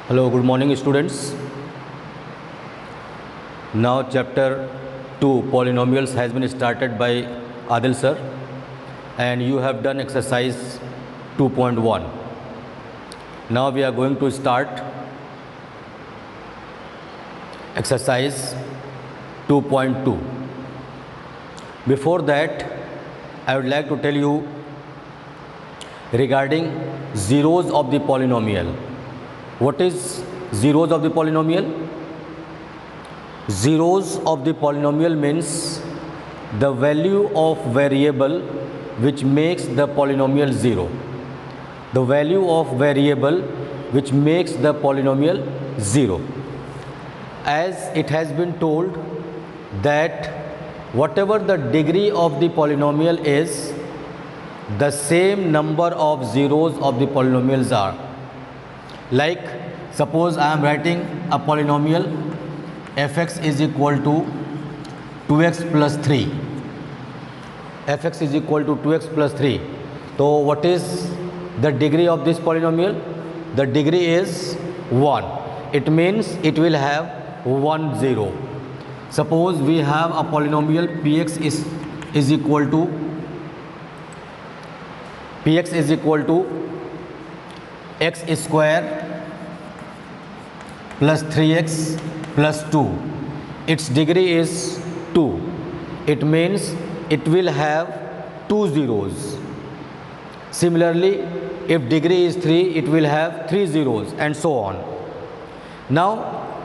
Hello, good morning students. Now chapter 2 polynomials has been started by Adil sir and you have done exercise 2.1. Now we are going to start exercise 2.2. Before that, I would like to tell you regarding zeros of the polynomial. What is zeros of the polynomial? Zeros of the polynomial means the value of variable which makes the polynomial zero. The value of variable which makes the polynomial zero. As it has been told that whatever the degree of the polynomial is, the same number of zeros of the polynomials are. Like suppose I am writing a polynomial fx is equal to 2x plus 3. Fx is equal to 2x plus 3. So what is the degree of this polynomial? The degree is 1. It means it will have 1 0. Suppose we have a polynomial px is equal to x square plus 3x plus 2. Its degree is 2. It means it will have 2 zeros. Similarly, if degree is 3, it will have 3 zeros and so on. Now,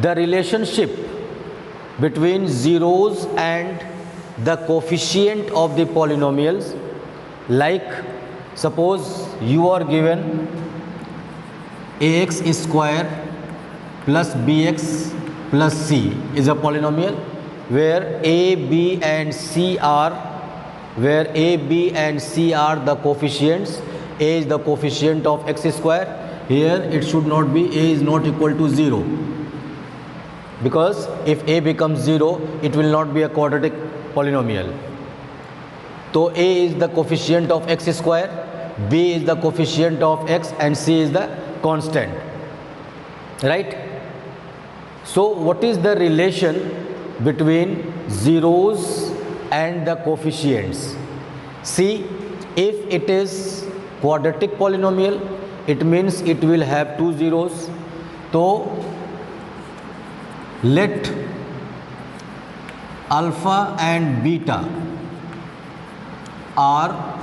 the relationship between zeros and the coefficient of the polynomials, like suppose you are given ax square plus bx plus c is a polynomial where a, b and c are the coefficients. A is the coefficient of x square. Here it should not be a is not equal to 0, because if a becomes 0, it will not be a quadratic polynomial. So a is the coefficient of x square, b is the coefficient of x and c is the constant, right? So what is the relation between zeros and the coefficients? See, if it is quadratic polynomial, it means it will have 2 zeros. So let alpha and beta are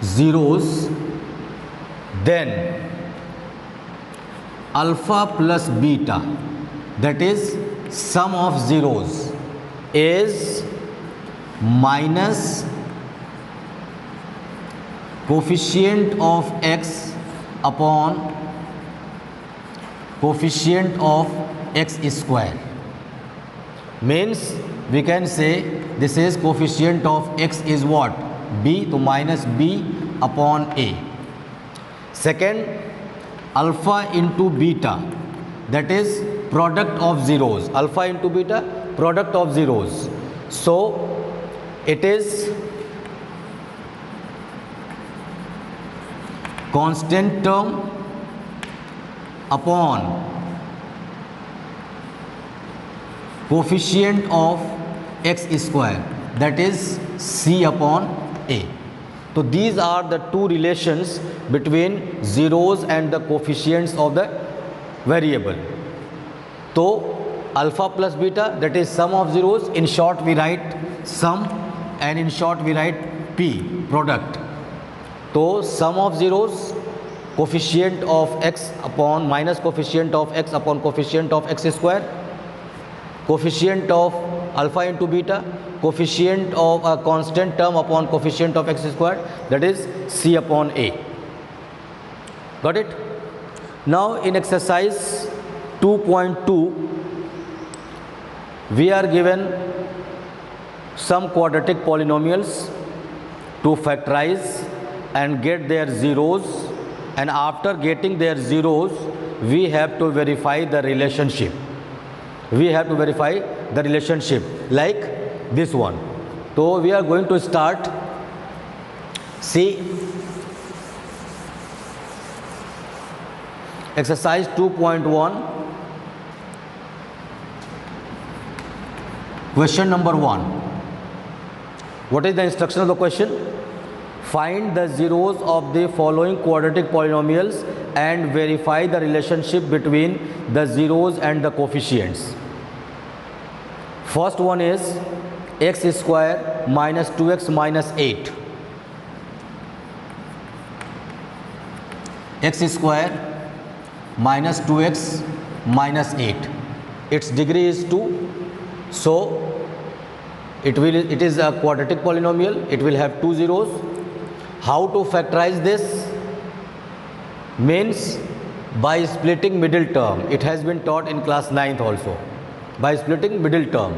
zeros, then alpha plus beta, that is sum of zeros, is minus coefficient of x upon coefficient of x square. Means we can say this is coefficient of x is what? B, to minus b upon a. Second, alpha into beta, that is product of zeros. Alpha into beta, product of zeros. So it is constant term upon coefficient of x square, that is c upon a. So these are the two relations between zeros and the coefficients of the variable. So alpha plus beta, that is sum of zeros. In short we write sum and in short we write p, product. So sum of zeros, coefficient of x upon minus coefficient of x upon coefficient of x square, coefficient of alpha into beta, coefficient of a constant term upon coefficient of x square, that is c upon a. Got it? Now in exercise 2.2 we are given some quadratic polynomials to factorize and get their zeros, and after getting their zeros we have to verify the relationship. Like this one. So, we are going to start. See, Exercise 2.1. Question number 1. What is the instruction of the question? Find the zeros of the following quadratic polynomials and verify the relationship between the zeros and the coefficients. First one is x square minus 2x minus 8. X square minus 2x minus 8. Its degree is 2. So it is a quadratic polynomial. It will have two zeros. How to factorize this? Means by splitting middle term. It has been taught in class 9th also. By splitting middle term.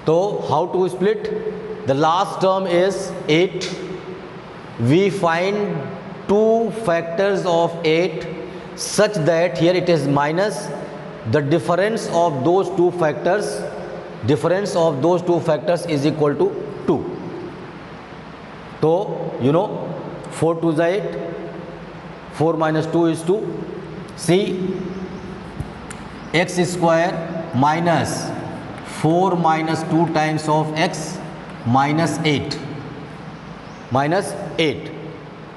So how to split? The last term is 8. We find two factors of 8 such that here it is minus. The difference of those two factors is equal to 2. So, 4 2 is 8, 4 minus 2 is 2. See, x square minus 4 minus 2 times of x minus 8. Minus 8.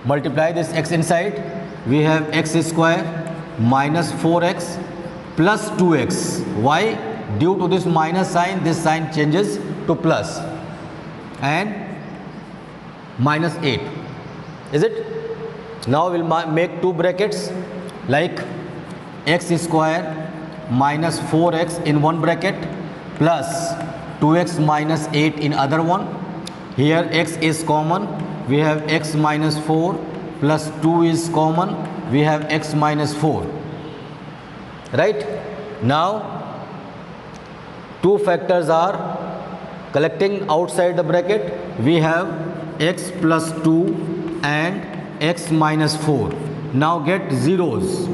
Multiply this x inside. We have x square minus 4x plus 2x. Why? Due to this minus sign, this sign changes to plus. And minus 8. Is it? Now we'll make two brackets like x square minus 4x in one bracket plus 2x minus 8 in other one. Here x is common. We have x minus 4 plus 2 is common. We have x minus 4. Right? Now two factors are collecting outside the bracket. We have x plus 2 and x minus 4. Now get zeros.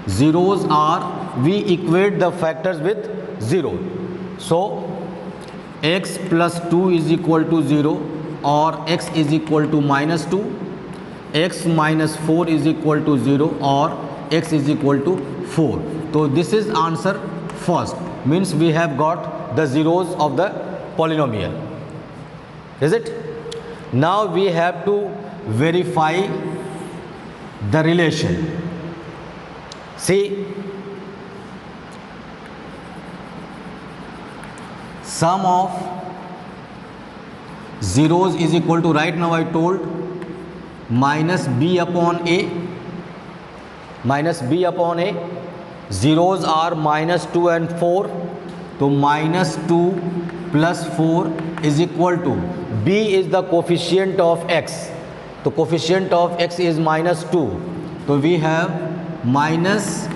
Zeros are, we equate the factors with 0. So x plus 2 is equal to 0 or x is equal to minus 2. X minus 4 is equal to 0 or x is equal to 4. So this is answer first. Means we have got the zeros of the polynomial. Is it? Now we have to verify the relation. See, sum of zeros is equal to, right now I told, minus b upon a. Minus b upon a. Zeros are minus 2 and 4. So minus 2 plus 4 is equal to, b is the coefficient of x. The coefficient of x is minus 2. So we have minus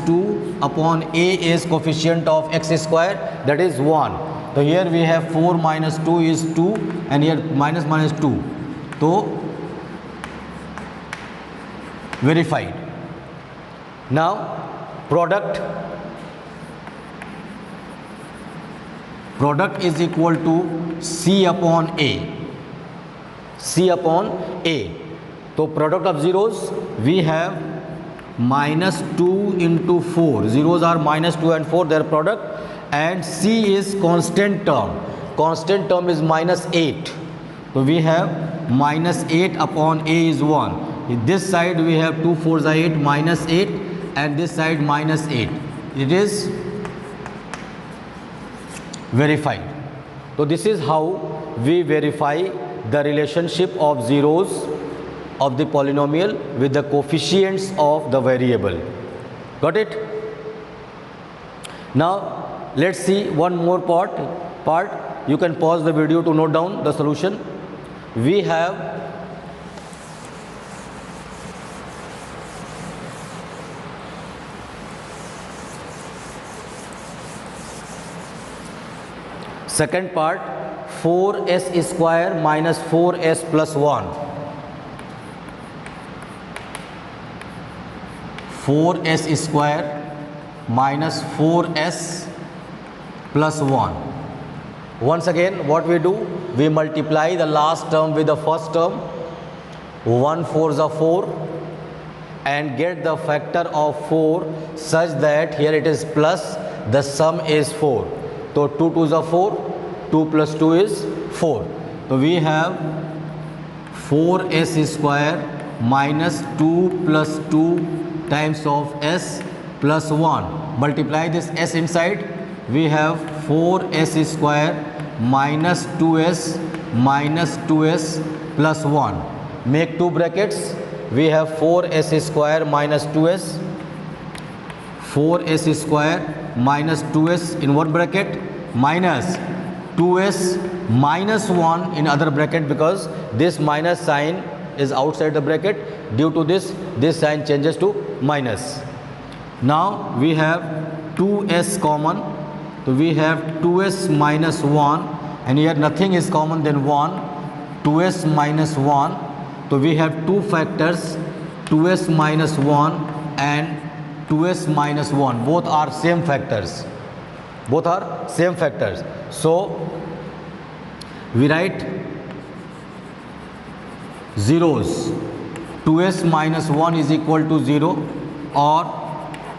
2 upon a is coefficient of x square, that is 1. So here we have 4 minus 2 is 2 and here minus 2. So verified. Now product is equal to c upon a. C upon a. So product of zeros, we have minus 2 into 4. Zeros are minus 2 and 4, their product. And c is constant term. Constant term is minus 8. So we have minus 8 upon a is 1. This side we have 2 4s are 8, minus 8, and this side minus 8. It is verified. So this is how we verify the relationship of zeros of the polynomial with the coefficients of the variable. Got it? Now let's see one more part. You can pause the video to note down the solution. We have second part, 4s square minus 4s plus 1. 4s square minus 4s plus 1. Once again, what we do? We multiply the last term with the first term. 1 4s are 4. and get the factor of 4 such that here it is plus, the sum is 4. So 2 2s are 4, 2 plus 2 is 4. So we have 4s square minus 2 plus 2 times of s plus 1. Multiply this s inside. We have 4s square minus 2s plus 1. Make two brackets. We have 4s square minus 2s. 4s square minus 2s in one bracket minus 2s minus 1 in other bracket, because this minus sign is outside the bracket. Due to this sign changes to minus. Now we have 2s common. So we have 2s minus 1, and here nothing is common than 1. 2s minus 1. So we have two factors, 2s minus 1 and 2s minus 1. Both are same factors. Both are same factors. So we write zeros. 2s minus 1 is equal to 0, or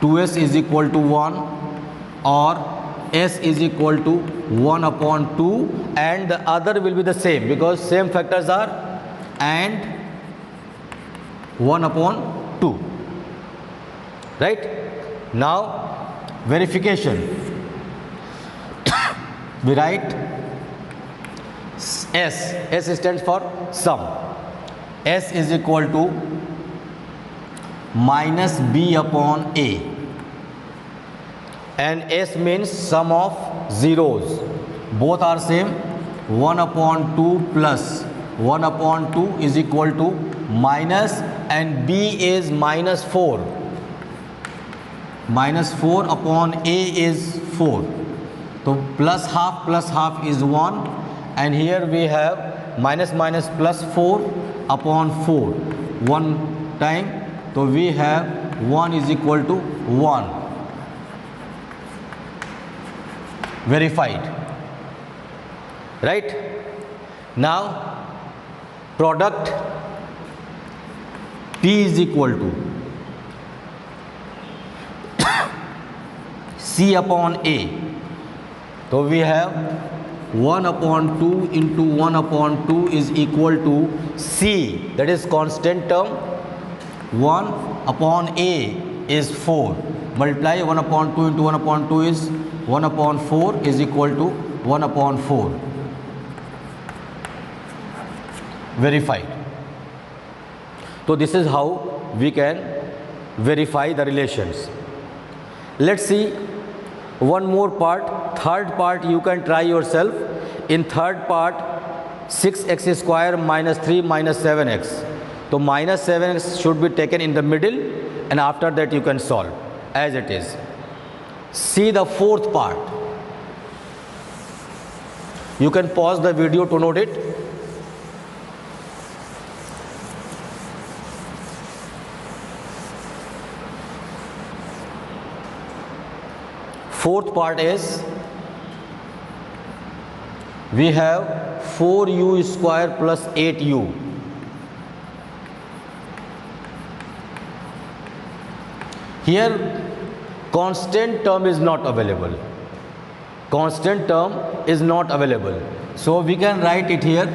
2s is equal to 1, or s is equal to 1 upon 2, and the other will be the same because same factors are and 1 upon 2. Right? Now verification. We write S stands for sum. S is equal to minus b upon a, and S means sum of zeros. Both are same. 1 upon 2 plus 1 upon 2 is equal to minus, and b is minus 4. Minus 4 upon a is 4. So plus half is 1, and here we have minus minus plus 4 upon 4 one time. So we have 1 is equal to 1. Verified. Right? Now product P is equal to C upon A. So we have 1 upon 2 into 1 upon 2 is equal to C, that is constant term. 1 upon A is 4. Multiply 1 upon 2 into 1 upon 2 is 1 upon 4 is equal to 1 upon 4. Verified. So this is how we can verify the relations. Let's see one more part. Third part you can try yourself. In third part, 6x square minus 3 minus 7x. So minus 7x should be taken in the middle, and after that you can solve as it is. See the fourth part. You can pause the video to note it. Fourth part is we have 4u square plus 8u. Here constant term is not available. Constant term is not available. So we can write it here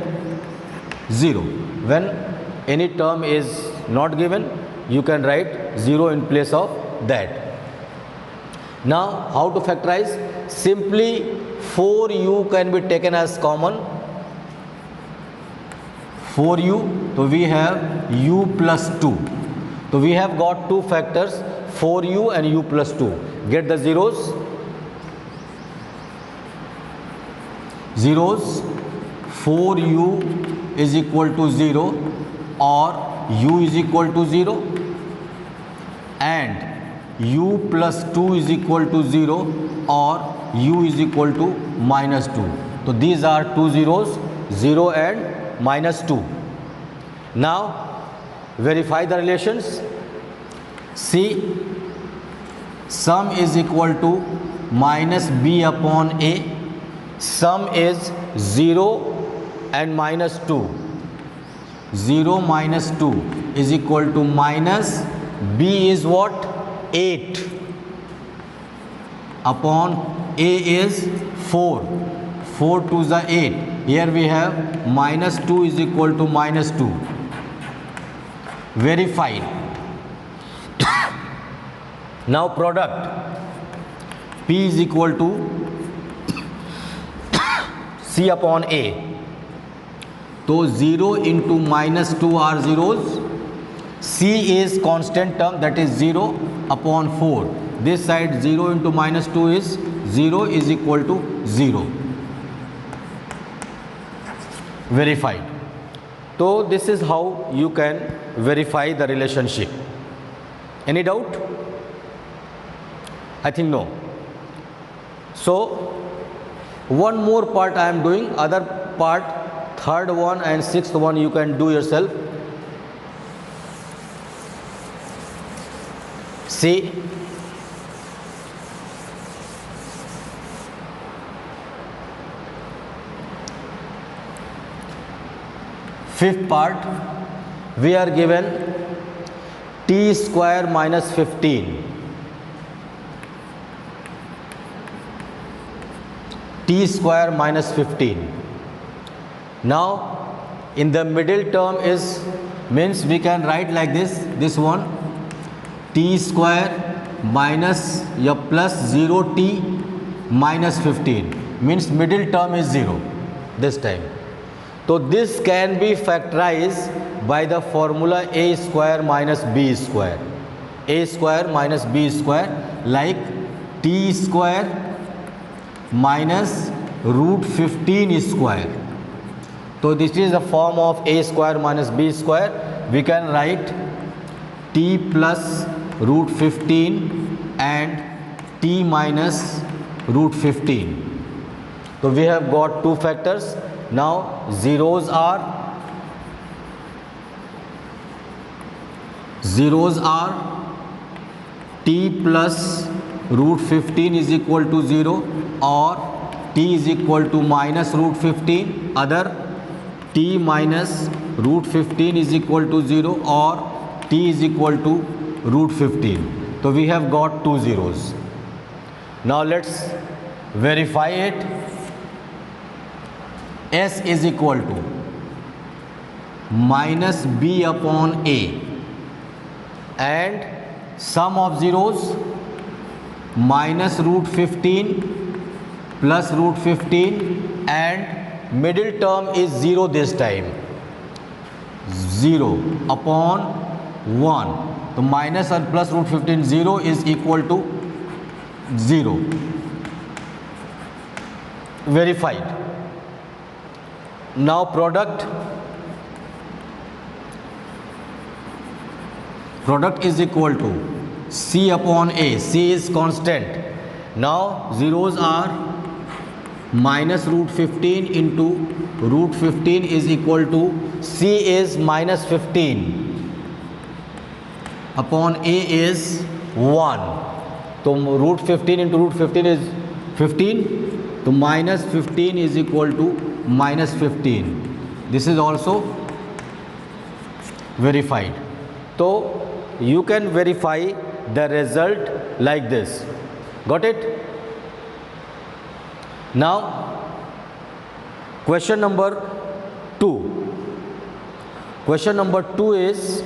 0. When any term is not given, you can write 0 in place of that. Now how to factorize? Simply 4u can be taken as common. 4u, so we have u plus 2. So we have got two factors, 4u and u plus 2. Get the zeros. Zeros, 4u is equal to 0 or u is equal to 0, and u plus 2 is equal to 0 or u is equal to minus 2. So these are two zeros, 0 and minus 2. Now verify the relations. See, sum is equal to minus b upon a. Sum is 0 and minus 2. 0 minus 2 is equal to minus B is what? 8 upon A is 4. 4 to the 8. Here we have minus 2 is equal to minus 2. Verified. Now product. P is equal to C upon A. So 0 into minus 2 are zeros. C is constant term, that is 0 upon 4. This side 0 into minus 2 is 0 is equal to 0. Verified. So this is how you can verify the relationship. Any doubt? I think no. So one more part I am doing, other part, third one and sixth one you can do yourself. See, fifth part, we are given t square minus 15. T square minus 15. Now in the middle term is, means we can write like this one, t square minus plus 0t minus 15, means middle term is 0 this time. So this can be factorized by the formula a square minus b square. A square minus b square, like t square minus root 15 square. So this is a form of a square minus b square. We can write t plus root 15 and t minus root 15. So we have got two factors. Now zeros are t plus root 15 is equal to 0, or t is equal to minus root 15, other t minus root 15 is equal to 0, or t is equal to root 15. So we have got two zeros. Now let's verify it. S is equal to minus b upon a, and sum of zeros minus root 15 plus root 15, and middle term is 0 this time, 0 upon 1. So minus and plus root 15, 0 is equal to 0. Verified. Now product is equal to C upon A. C is constant. Now zeros are minus root 15 into root 15 is equal to C is minus 15 upon A is 1. So root 15 into root 15 is 15. So minus 15 is equal to minus 15. This is also verified. So you can verify the result like this. Got it? Now question number 2. Question number 2 is,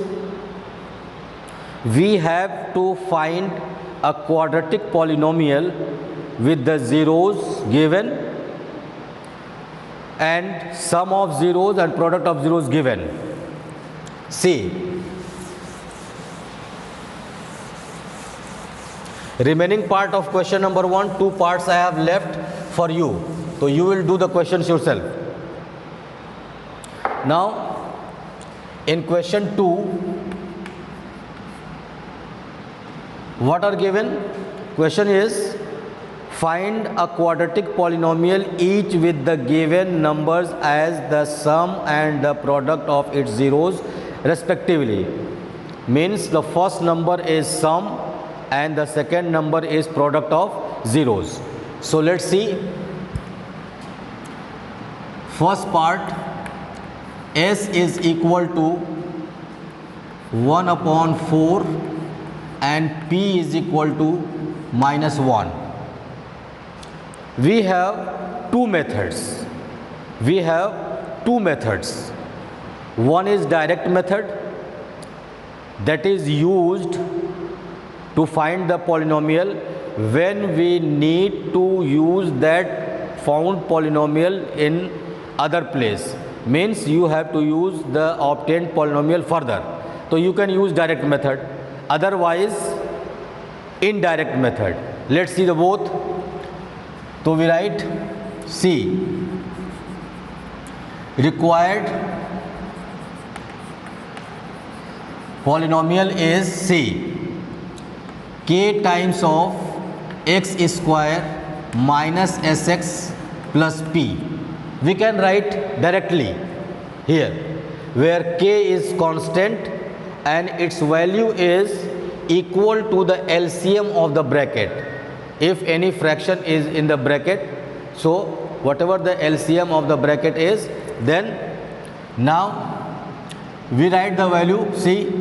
we have to find a quadratic polynomial with the zeros given and sum of zeros and product of zeros given. See, remaining part of question number 1, 2 parts I have left for you. So you will do the questions yourself. Now in question 2, what are given? Question is, find a quadratic polynomial each with the given numbers as the sum and the product of its zeros respectively. Means the first number is sum and the second number is product of zeros. So let's see. First part, S is equal to 1 upon 4 and P is equal to minus 1. We have two methods. One is direct method, that is used to find the polynomial when we need to use that found polynomial in other place. Means you have to use the obtained polynomial further. So you can use direct method. Otherwise, indirect method. Let's see the both. So we write C. Required polynomial is C. K times of x square minus sx plus p. We can write directly here, where k is constant and its value is equal to the LCM of the bracket. If any fraction is in the bracket, so whatever the LCM of the bracket is, then now we write the value. See,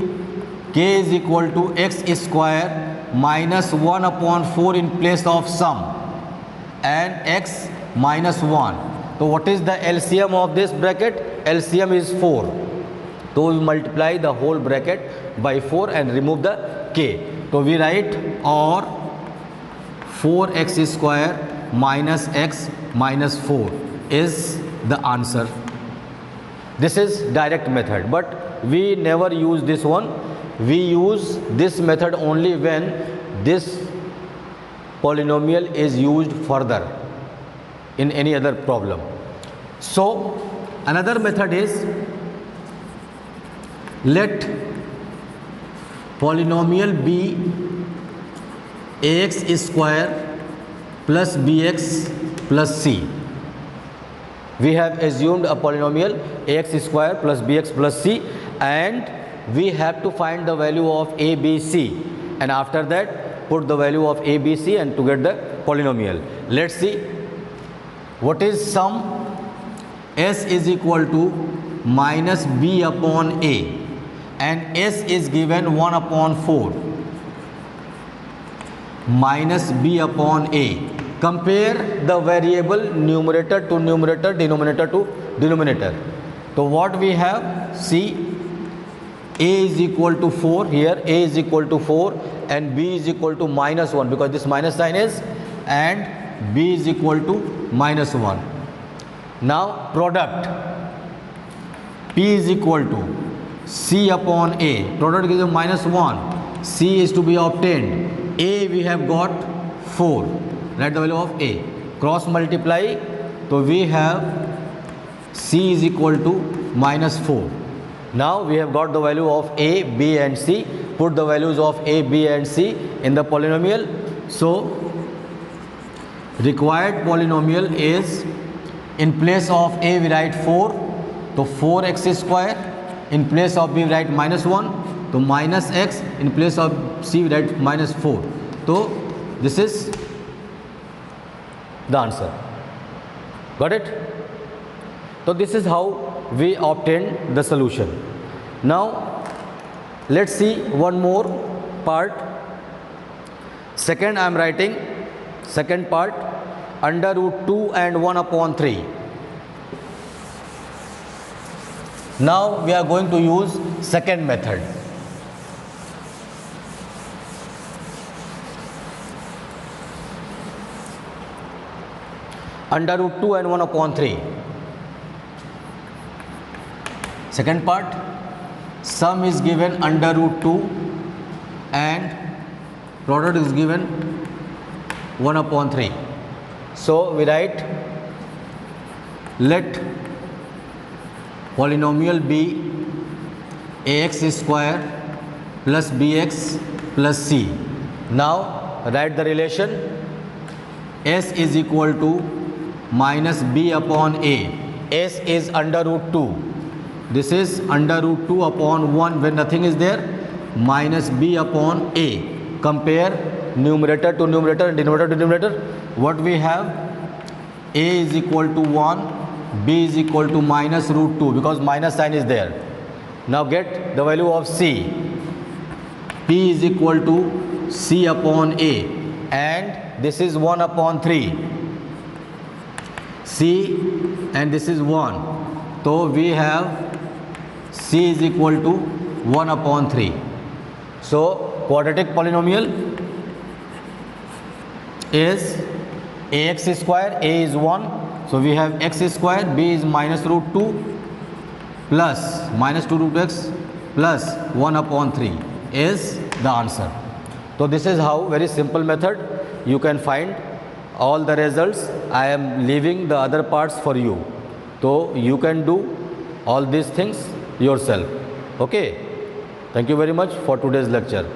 k is equal to x square minus 1 upon 4 in place of sum and x minus 1. So what is the LCM of this bracket? LCM is 4. So we multiply the whole bracket by 4 and remove the k. So we write or 4x square minus x minus 4 is the answer. This is direct method, but we never use this one. We use this method only when this polynomial is used further in any other problem. So another method is, let polynomial be ax square plus bx plus c. We have assumed a polynomial ax square plus bx plus c, and we have to find the value of a, b, c, and after that put the value of a, b, c and to get the polynomial. Let's see what is sum. S is equal to minus b upon a and s is given 1 upon 4 minus b upon a. Compare the variable numerator to numerator, denominator to denominator. So what we have, see, a is equal to 4, here a is equal to 4 and b is equal to minus 1 because this minus sign is, and b is equal to minus 1. Now product, p is equal to c upon a, product is minus 1, c is to be obtained, a we have got 4, write the value of a, cross multiply, so we have c is equal to minus 4. Now we have got the value of a, b and c, put the values of a, b and c in the polynomial. So required polynomial is, in place of a we write 4, so 4x square, in place of b we write minus 1, so minus x, in place of c we write minus 4. So this is the answer. Got it? So this is how we obtain the solution. Now let's see one more part. Second I am writing second part, under root 2 and 1 upon 3. Now we are going to use second method. Under root 2 and 1 upon 3. Second part, sum is given under root 2 and product is given 1 upon 3. So we write, let polynomial be ax square plus bx plus c. Now write the relation, s is equal to minus b upon a. S is under root 2. This is under root 2 upon 1 when nothing is there, minus b upon a. Compare numerator to numerator and denominator to denominator. What we have, a is equal to 1, b is equal to minus root 2 because minus sign is there. Now get the value of c. P is equal to C upon A, and this is 1 upon 3. C and this is 1. So we have C is equal to 1 upon 3. So quadratic polynomial is ax square, a is 1. So we have x square, b is minus root 2 plus minus 2 root x plus 1 upon 3 is the answer. So this is how, very simple method, you can find all the results. I am leaving the other parts for you. So you can do all these things yourself. Okay. Thank you very much for today's lecture.